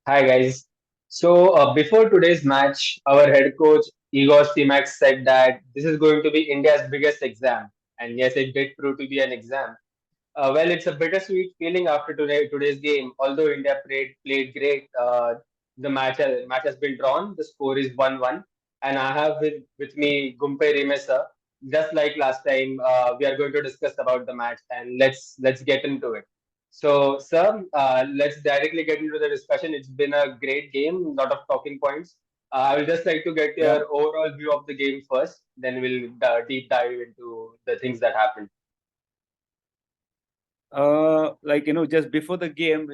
Hi guys. Before today's match, our head coach Igor Stimac said that this is going to be India's biggest exam, and yes, it did prove to be an exam. Well, it's a bittersweet feeling after today's game. Although India played great, the match has been drawn. The score is 1-1, and I have with me Gumpe Rime sir. Just like last time, we are going to discuss about the match, and let's get into it. So, sir, let's directly get into the discussion. It's been a great game, lot of talking points. I would just like to get Yeah. your overall view of the game first, then we'll deep dive into the things that happened. Just before the game,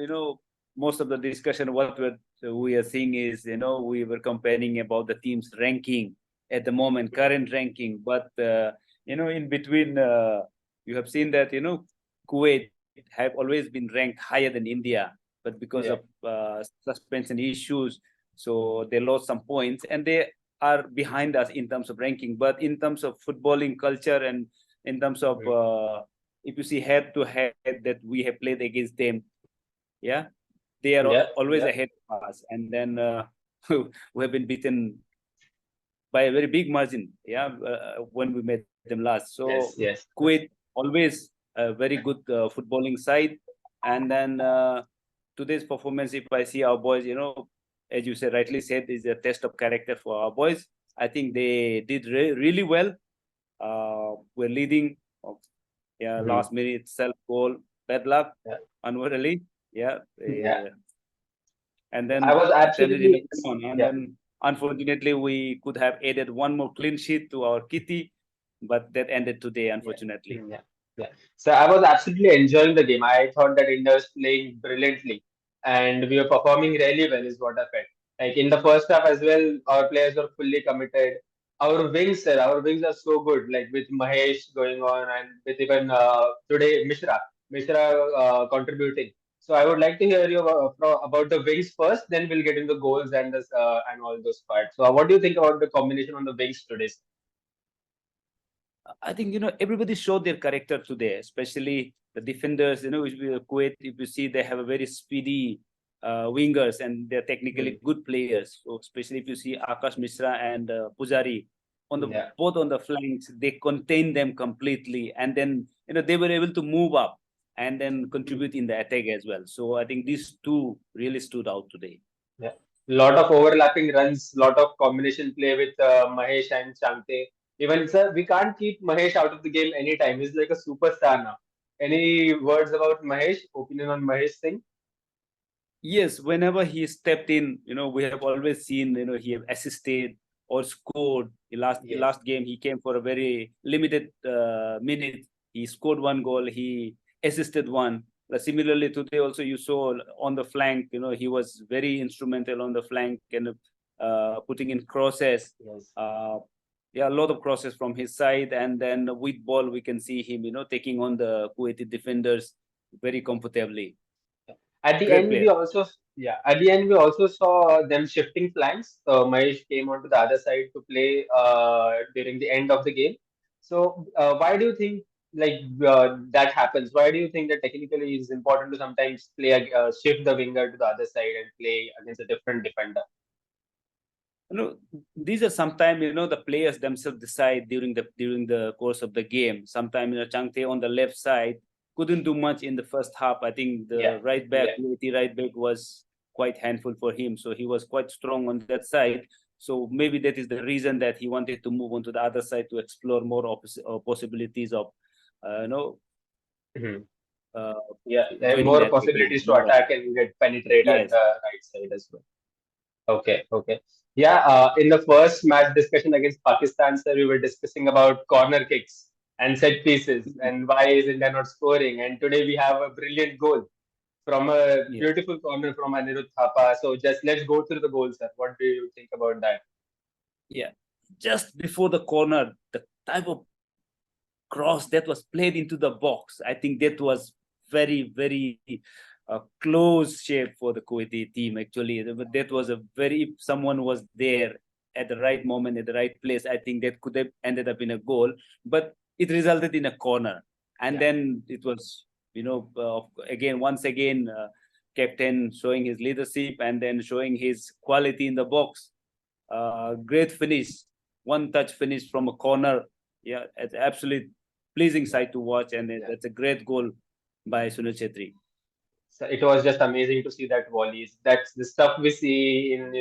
most of the discussion we are seeing is, we were comparing about the team's ranking at the moment, current ranking. But in between, you have seen that Kuwait have always been ranked higher than India, but because of Yeah. suspension issues, so they lost some points, and they are behind us in terms of ranking. But in terms of footballing culture and in terms of if you see head to head that we have played against them, yeah, they are Yeah, always yeah, ahead of us, and then we have been beaten by a very big margin, yeah, when we met them last. So yes, yes, Kuwait always a very good footballing side, and then today's performance, if I see our boys, as you said, rightly said, is a test of character for our boys. I think they did really well. We're leading. Yeah, hmm last minute self goal, bad luck, yeah, unfortunately. Yeah, yeah. and I then was it ended in a absolutely, one. And yeah, then unfortunately, we could have added one more clean sheet to our kitty, but that ended today, yeah, unfortunately. yeah, yeah. So I was absolutely enjoying the game. I thought that India was playing brilliantly, and we were performing really well, is what I felt. Like in the first half as well, our players were fully committed. Our wings, sir, our wings are so good. Like with Mahesh going on, and with even today Mishra contributing. So I would like to hear you about the wings first. Then we'll get into goals and this and all those parts. So what do you think about the combination on the wings today? I think everybody showed their character today, especially the defenders. Kuwait, if you see, they have a very speedy wingers, and they're Hmm. technically good players. So especially if you see Akash Mishra and Pujari on the Yeah. both on the flanks, they contain them completely, and then they were able to move up and then contribute in the attack as well. So I think these two really stood out today. Yeah, lot of overlapping runs, lot of combination play with Mahesh and Chante. Even sir, we can't keep Mahesh out of the game anytime. He's like a superstar now. Any words about Mahesh? Opinion on Mahesh thing? Yes, whenever he stepped in, we have always seen, he have assisted or scored. Yes. Last game, he came for a very limited minute. He scored one goal. He assisted one. Similarly, today also you saw on the flank, he was very instrumental on the flank and putting in crosses. Yes. Uh, yeah, a lot of crosses from his side, and then with ball we can see him, taking on the Kuwaiti defenders very comfortably. At the Great end, we player. also at the end we also saw them shifting flanks. Mahesh came onto the other side to play during the end of the game. So why do you think that happens? Why do you think that technically it's important to sometimes shift the winger to the other side and play against a different defender? These are sometimes the players themselves decide during the course of the game. Sometimes Changte on the left side couldn't do much in the first half. I think Yeah, the right back, yeah. the right back, was quite handful for him, so he was quite strong on that side. So maybe that is the reason that he wanted to move on to the other side to explore more possibilities of uh, you know Mhm. uh, Yeah, there are joining more that again possibilities to more attack often. and get penetrate at Yes. the right side as well. Okay, okay. Yeah, in the first match discussion against Pakistan, sir, we were discussing about corner kicks and set pieces and why is India not scoring. And today we have a brilliant goal from a Yeah. beautiful corner from Anirudh Thapa. So just let's go through the goal, sir. What do you think about that? Yeah. Just before the corner, the type of cross that was played into the box, I think that was very close shape for the Kuwaiti team. Actually, that was a very, if someone was there at the right moment at the right place, I think that could have ended up in a goal. But it resulted in a corner, and Yeah. then it was again once again. captain, showing his leadership and then showing his quality in the box. Great finish, one touch finish from a corner. Yeah, it's absolute pleasing sight to watch, and that's a great goal by Sunil Chhetri. So it was just amazing to see that volleys. That's the stuff we see in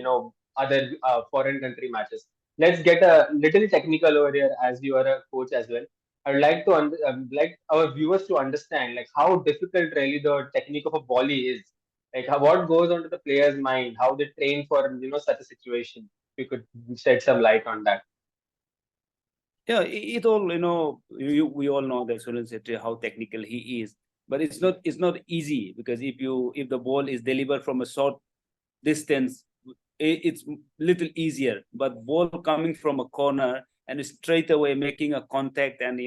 other foreign country matches. Let's get a little technical over here, as you are a coach as well. I'd like to like our viewers to understand like how difficult really the technique of a volley is. Like what goes onto the player's mind, how they train for such a situation. If you could shed some light on that. Yeah, it all, we all know that Sunil Chhetri, how technical he is, but it's not easy, because if the ball is delivered from a short distance, it's little easier. But ball coming from a corner and straight away making a contact and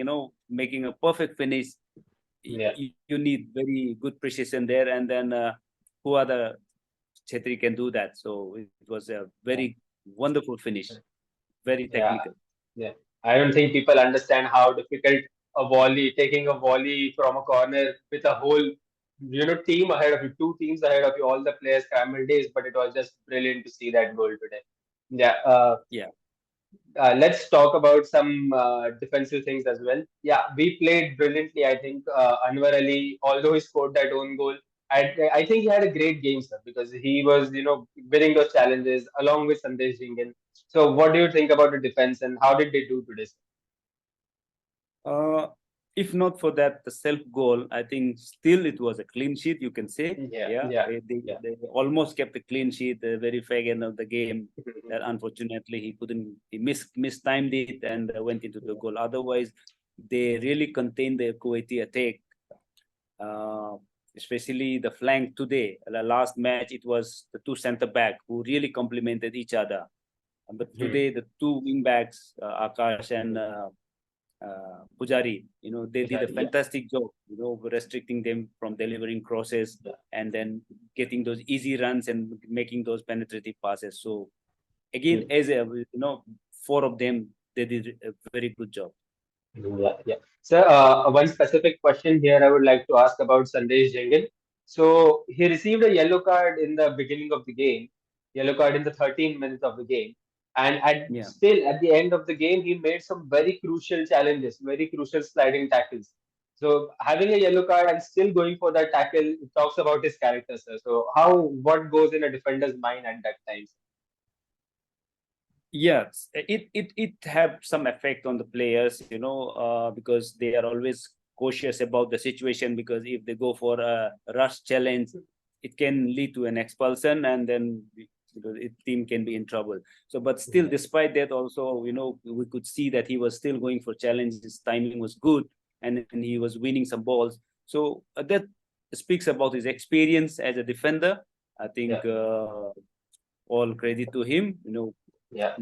making a perfect finish, Yeah, you need very good precision there. And then who other Chhetri can do that? So it was a very wonderful finish, very yeah. technical. Yeah, I don't think people understand how difficult taking a volley from a corner with a whole, team ahead of you, two teams ahead of you, all the players scrambled is, but it was just brilliant to see that goal today. Yeah, Yeah. let's talk about some defensive things as well. Yeah, we played brilliantly. I think Anwar Ali, although he scored that own goal, I think he had a great game, sir, because he was, winning those challenges along with Sandesh Jhingan. So, what do you think about the defense and how did they do today, sir? Uh, if not for that, the self goal, I think still it was a clean sheet, you can say. Yeah, Yeah, yeah, yeah. they almost kept a clean sheet the very fag end of the game. That unfortunately he couldn't, he mistimed it and went into the goal. Otherwise, they really contained the Kuwaiti attack, uh, especially the flank today. The last match, it was the two centre back who really complemented each other. But today, the two wing backs, Akash and Pujari, they did a Yeah, fantastic job, restricting them from delivering crosses yeah. and then getting those easy runs and making those penetrative passes. So again, Mm. as a, four of them, they did a very good job. Yeah, yeah. Sir, one specific question here I would like to ask about Sandesh Jhingan. So he received a yellow card in the beginning of the game, yellow card in the 13th minute of the game, and Yeah. still at the end of the game he made some very crucial challenges, very crucial sliding tackles. So having a yellow card and still going for that tackle, it talks about his character, sir. So what goes in a defender's mind at that time? Yes, it have some effect on the players, because they are always cautious about the situation, because if they go for a rush challenge, it can lead to an expulsion, and then the team can be in trouble. So, but still, Yeah, despite that, also, we could see that he was still going for challenges. His timing was good, and he was winning some balls. So that speaks about his experience as a defender. I think yeah, all credit to him. yeah,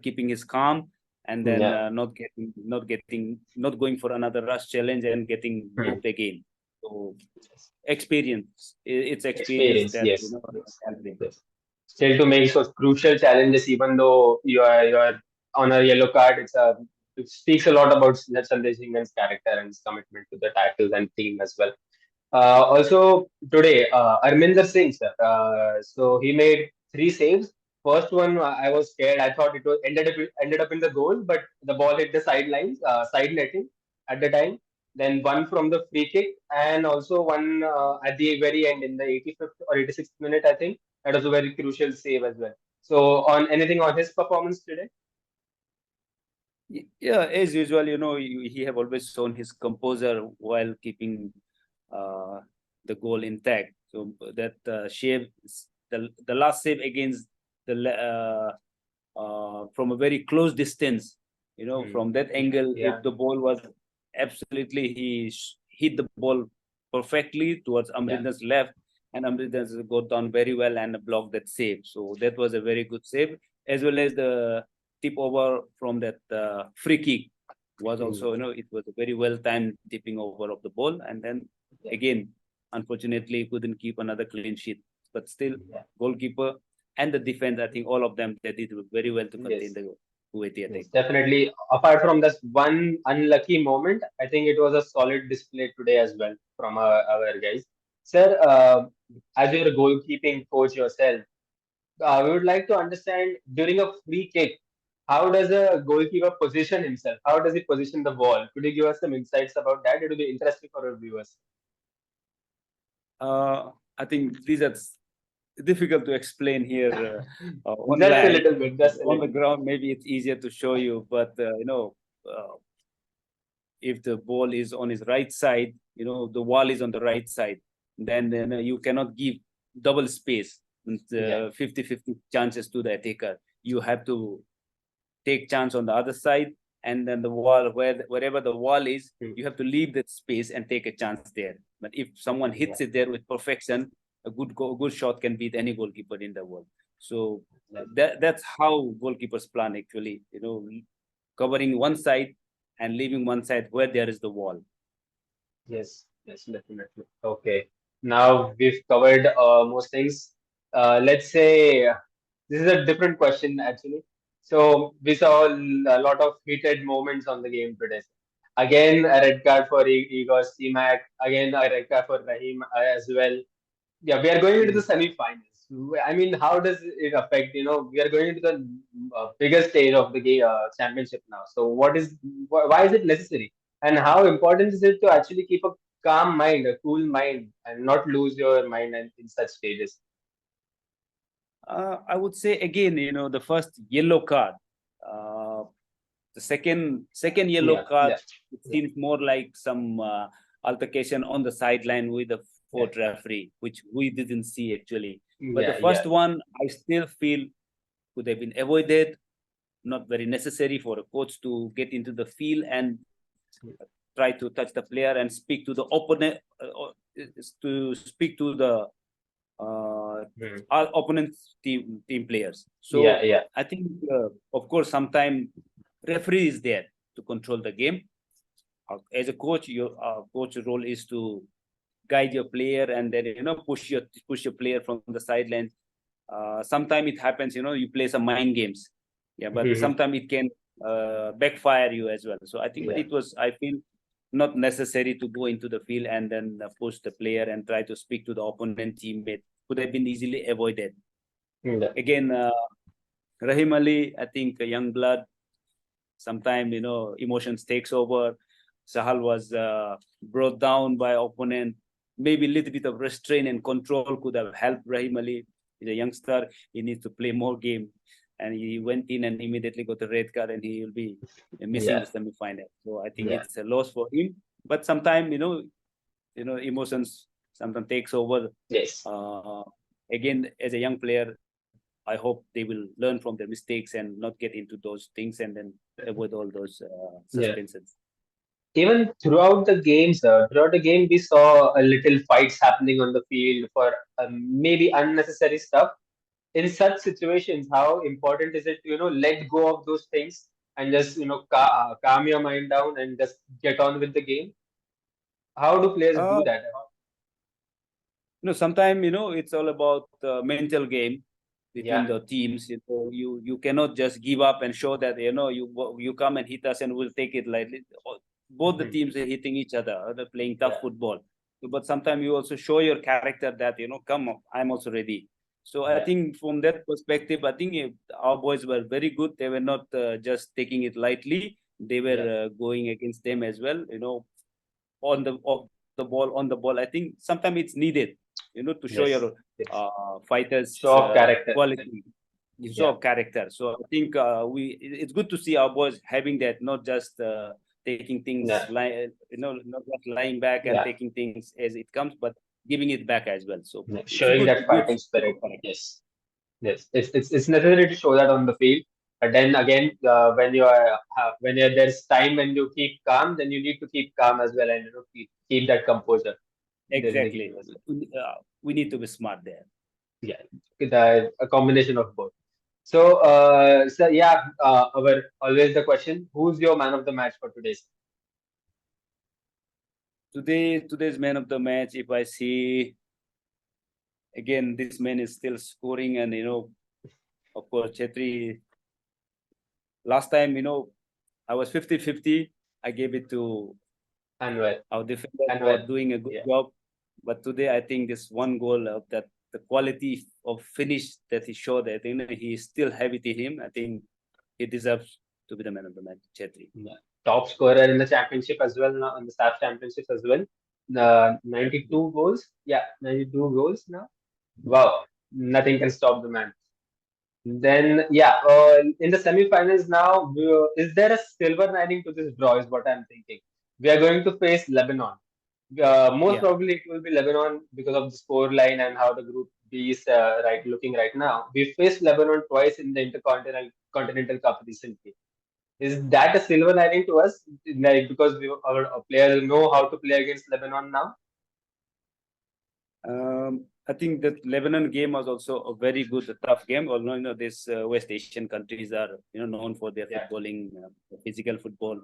Keeping his calm, and then yeah. not going for another rush challenge and getting Hmm. booked again. So experience, it's experience Experience, that yes, yes, helped him. yes. Still to make those crucial challenges, even though you are on a yellow card, it speaks a lot about Sandesh Jhingan's character and his commitment to the tackles and team as well. Also today, Arminder Singh, sir. So he made three saves. First one, I was scared. I thought it was ended up in the goal, but the ball hit the sidelines, side netting at the time. Then one from the free kick, and also one at the very end in the 85th or 86th minute, I think. That was a very crucial save as well. So, on anything on his performance today? Yeah, as usual, he have always shown his composure while keeping uh, the goal intact. So that save, the last save against from a very close distance, Hmm. from that Yeah, angle, if yeah, the ball was absolutely, hit the ball perfectly towards yeah. Amrinder's left, and Amrinder got down very well and blocked that save. So that was a very good save, as well as the tip over from that free kick was Hmm. also, it was a very well timed tipping over of the ball. And then Yeah, again, unfortunately, he couldn't keep another clean sheet. But still, yeah. goalkeeper and the defense, I think all of them, they did very well to contain Yes. the Kuwaiti attack. Yes, definitely. Apart from this one unlucky moment, I think it was a solid display today as well from our guys. Sir, as you're a goalkeeping coach yourself, we would like to understand during a free kick, how does a goalkeeper position himself? How does he position the ball? Could you give us some insights about that? It will be interesting for our viewers. I think these are difficult to explain here Just a online. little bit, just a On the little bit. ground, maybe it's easier to show you, but if the ball is on his right side, the wall is on the right side, then you cannot give double space, Yeah, 50-50 chances to the attacker. You have to take chance on the other side, and then the wall, wherever the wall is, you have to leave that space and take a chance there. But if someone hits yeah, it there with perfection, a good shot can beat any goalkeeper in the world. So yeah. that's how goalkeepers plan actually, covering one side and leaving one side where there is the wall. Yes, yes, definitely. Okay. Now we've covered most things. Let's say this is a different question actually. So we saw a lot of heated moments on the game today. Again, a red card for Igor Stimac. Again, a red card for Rahim as well. Yeah, we are going into the semi-finals. I mean, how does it affect? We are going into the biggest stage of the game, championship now. So, why is it necessary, and how important is it to actually keep a calm mind, a cool mind, and not lose your mind in such stages? I would say again, the first yellow card, uh, the second yellow Yeah, card, yeah, it yeah, seems more like some altercation on the sideline with the yeah, fourth referee, which we didn't see actually. But the yeah, yeah, first one, I still feel could have been avoided. Not very necessary for a coach to get into the field and try to touch the player and speak to the opponent, to speak to the Mhm. our opponent's team players. Yeah, So yeah, I think, of course, sometimes referee is there to control the game. As a coach, your coach role is to guide your player and then push your player from the sidelines. Sometimes it happens, you play some mind games, yeah, but Mhm. sometimes it can backfire you as well. So I think, but Yeah, I feel not necessary to go into the field and then push the player and try to speak to the opponent teammate. Could have been easily avoided. yeah, Again, Rahim Ali, I think a young blood. Sometimes emotions takes over. Sahal was brought down by opponent. Maybe a little bit of restraint and control could have helped Rahim Ali. He's a youngster. He needs to play more game, and he went in and immediately got a red card, and he will be missing yeah, the semi-final. So I think yeah. it's a loss for him. But sometimes emotions sometimes takes over. Yes. Uh, Again, as a young player, I hope they will learn from their mistakes and not get into those things and then avoid all those Yeah. suspensions. Even throughout the game, we saw a little fights happening on the field for maybe unnecessary stuff. In such situations, how important is it to let go of those things and just calm your mind down and just get on with the game? How do players do Uh, that? Sometimes it's all about mental game between Yeah, the teams. You cannot just give up and show that you come and hit us and we'll take it lightly. Both the mhm, teams are hitting each other. They're playing tough yeah, football. But sometimes you also show your character that come on, I'm also ready. So I yeah, think from that perspective, I think our boys were very good. They were not just taking it lightly. They yeah, were going against them as well. On the ball. I think sometimes it's needed, to show yes, your yes. fighters Show of character. quality, you show Yeah, of character. So I think it's good to see our boys having that, not just taking things yeah, not just lying back and yeah, taking things as it comes, but giving it back as well. So yeah. it's a Showing that good fighting show of spirit. character. Yes. Yes, it's necessary to show that on the field. But then again, when there's time when you keep calm, then you need to keep calm as well and keep that composure during the game Exactly. as well. We need to be smart there. Yeah, a combination of both. So yeah, our always the question: who's your man of the match for today's? Today's man of the match, if I see, again, this man is still scoring, and of course, Chetri. Last time, I was 50-50. I gave it to Anwar, our defender for Anwar. doing a good Yeah, job. But today, I think this one goal of that the quality of finish that he showed, I think he still have it in him. I think he deserves to be the man of the match, Chhetri. Yeah. Top scorer in the championship as well now, in the SAFF Championships as well. 92 goals. Yeah, 92 goals now. Wow, nothing can stop the man. Then, yeah, in the semi-finals now, is there a silver lining to this draw? Is what I'm thinking. We are going to face Lebanon. Most Yeah. probably, it will be Lebanon because of the score line and how the group B is right looking right now. We faced Lebanon twice in the Intercontinental Continental Cup recently. Is that a silver lining to us? Like because our players know how to play against Lebanon now. I think that Lebanon game was also a very good, tough game. Although these West Asian countries are known for their Yeah. footballing, physical football.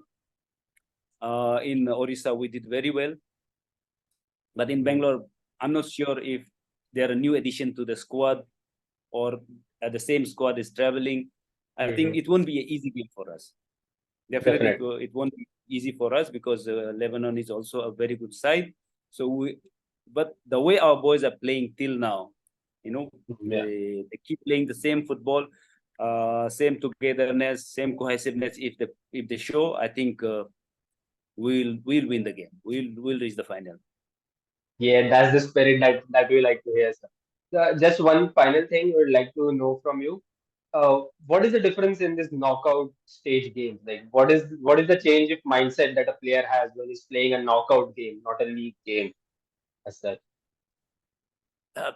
In Orissa, we did very well, but in Bangalore, I'm not sure if they're a new addition to the squad or the same squad is traveling. I think it won't be an easy game for us. Definitely, Definitely. it won't be easy for us because Lebanon is also a very good side. So but the way our boys are playing till now, Yeah. they keep playing the same football, same togetherness, same cohesiveness. If they show, I think we'll win the game. We'll reach the final. Yeah, that's the spirit that we like to hear, sir. Just one final thing we would like to know from you. What is the difference in this knockout stage game? Like, what is the change of mindset that a player has when he's playing a knockout game, not a league game, as such?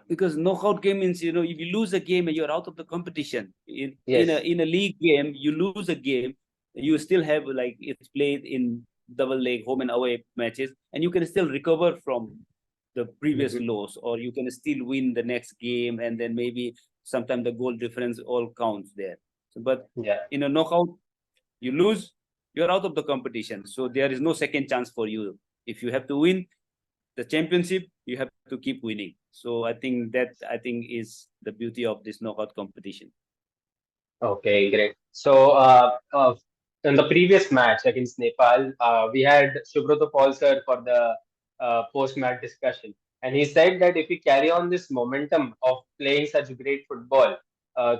Because knockout game means if you lose a game you're out of the competition. Yes. In a league game, you lose a game, you still have like it's played in double leg home and away matches, and you can still recover from the previous Hmm. loss, or you can still win the next game, and then maybe sometimes the goal difference all counts there. So, but Yeah. in a knockout, you lose, you're out of the competition, so there is no second chance for you. If you have to win the championship, you have to keep winning. So I think is the beauty of this knockout competition. Okay, great. So, in the previous match against Nepal, we had Subroto Paul sir for the post-match discussion, and he said that if we carry on this momentum of playing such great football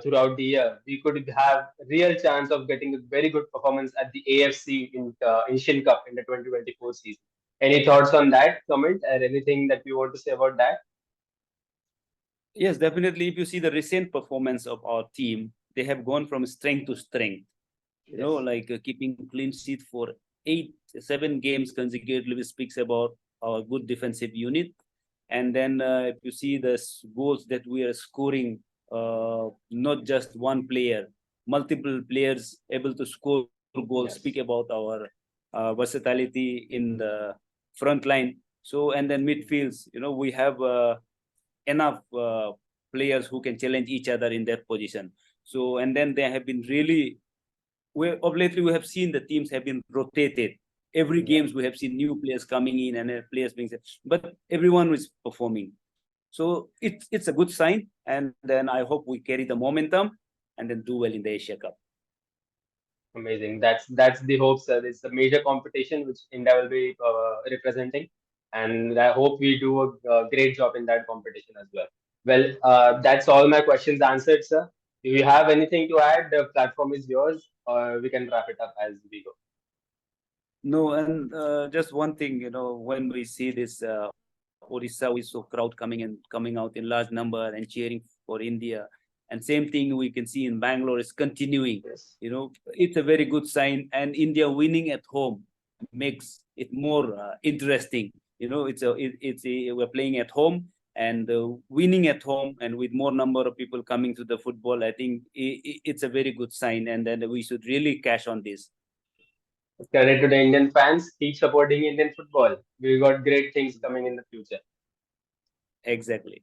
throughout the year, we could have real chance of getting a very good performance at the AFC in Asian Cup in the 2024 season. Any thoughts on that comment or anything that you want to say about that? Yes, definitely. If you see the recent performance of our team, they have gone from strength to strength. Yes. Like keeping clean sheet for 7 games consecutively speaks about our good defensive unit. And then if you see the goals that we are scoring, not just one player, multiple players able to score goals, speak Yes. about our versatility in the front line. So, and then midfields, we have enough players who can challenge each other in that position. So, and then they have been really, of lately we have seen the teams have been rotated. Every Yeah. games we have seen new players coming in and players being set, but everyone is performing. So it's a good sign, and then I hope we carry the momentum and then do well in the Asia Cup. Amazing. That's the hope, sir. It's a major competition which India will be representing, and I hope we do a great job in that competition as well. Well, that's all my questions answered, sir. Do you have anything to add? The platform is yours, or we can wrap it up as we go. No, and just one thing, when we see this Orissa, we saw crowd coming out in large number and cheering for India. And same thing we can see in Bangalore is continuing. Yes. It's a very good sign, and India winning at home makes it more interesting. We're playing at home and winning at home, and with more number of people coming to the football. I think it's a very good sign, and then we should really cash on this. Credit to the Indian fans. Keep supporting Indian football. We got great things coming in the future. Exactly.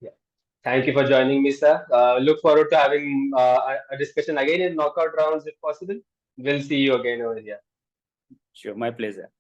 Yeah. Thank you for joining me, sir. Look forward to having a discussion again in knockout rounds if possible. We'll see you again over here. Sure, my pleasure.